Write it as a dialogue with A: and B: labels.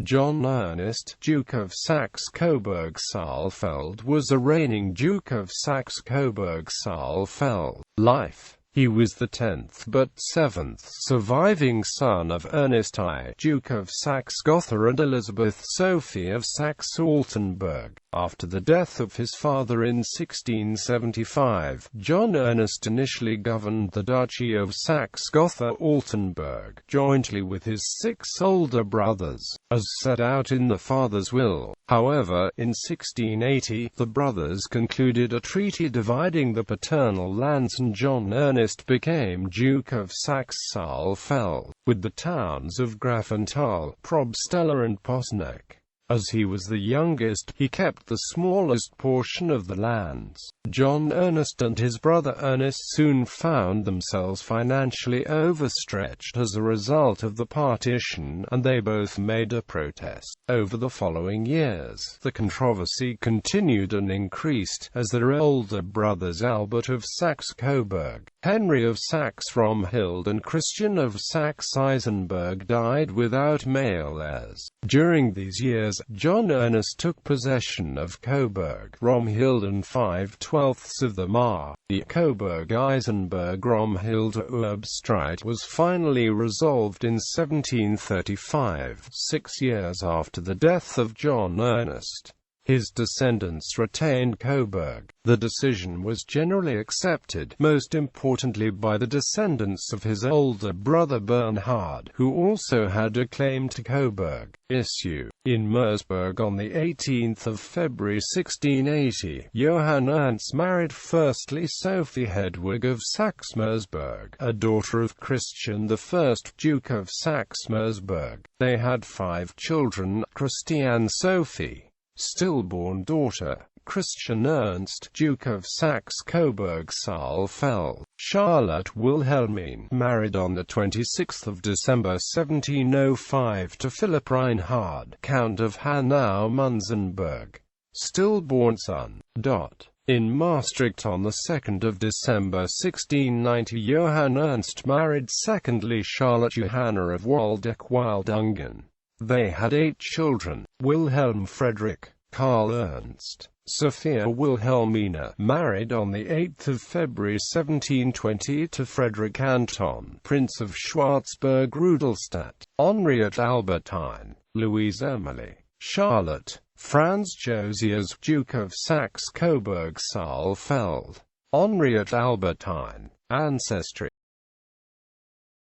A: John Ernest, Duke of Saxe-Coburg-Saalfeld, was a reigning Duke of Saxe-Coburg-Saalfeld. Life. He was the 10th but 7th surviving son of Ernest I, Duke of Saxe-Gotha, and Elizabeth Sophie of Saxe-Altenburg. After the death of his father in 1675, John Ernest initially governed the Duchy of Saxe-Gotha-Altenburg, jointly with his 6 older brothers, as set out in the father's will. However, in 1680, the brothers concluded a treaty dividing the paternal lands, and John Ernest became Duke of Saxe-Saalfeld, with the towns of Grafenthal, Probstella and Posneck. As he was the youngest, he kept the smallest portion of the lands. John Ernest and his brother Ernest soon found themselves financially overstretched as a result of the partition, and they both made a protest. Over the following years, the controversy continued and increased, as their older brothers Albert of Saxe-Coburg, Henry of Saxe-Romhild and Christian of Saxe-Eisenberg died without male heirs. During these years, John Ernest took possession of Coburg, Romhild and 5/12 of the Mar. The Coburg-Eisenberg-Romhild Erbstreit was finally resolved in 1735, 6 years after the death of John Ernest. His descendants retained Coburg. The decision was generally accepted, most importantly by the descendants of his older brother Bernhard, who also had a claim to Coburg. Issue. In Mersburg on 18 February 1680, Johann Ernst married firstly Sophie Hedwig of Saxe-Mersburg, a daughter of Christian I, Duke of Saxe-Mersburg. They had 5 children: Christiane Sophie, stillborn daughter; Christian Ernst, Duke of Saxe-Coburg-Saalfeld; Charlotte Wilhelmine, married on the 26th of December 1705 to Philipp Reinhard, Count of Hanau-Munzenberg; stillborn son. In Maastricht on the 2nd of December 1690, Johann Ernst married secondly Charlotte Johanna of Waldeck-Wildungen. They had 8 children: Wilhelm Frederick, Karl Ernst, Sophia Wilhelmina, married on 8 February 1720 to Frederick Anton, Prince of Schwarzburg-Rudolstadt; Henriette Albertine, Louise Emily, Charlotte, Franz Josias, Duke of Saxe-Coburg-Saalfeld. Henriette Albertine. Ancestry.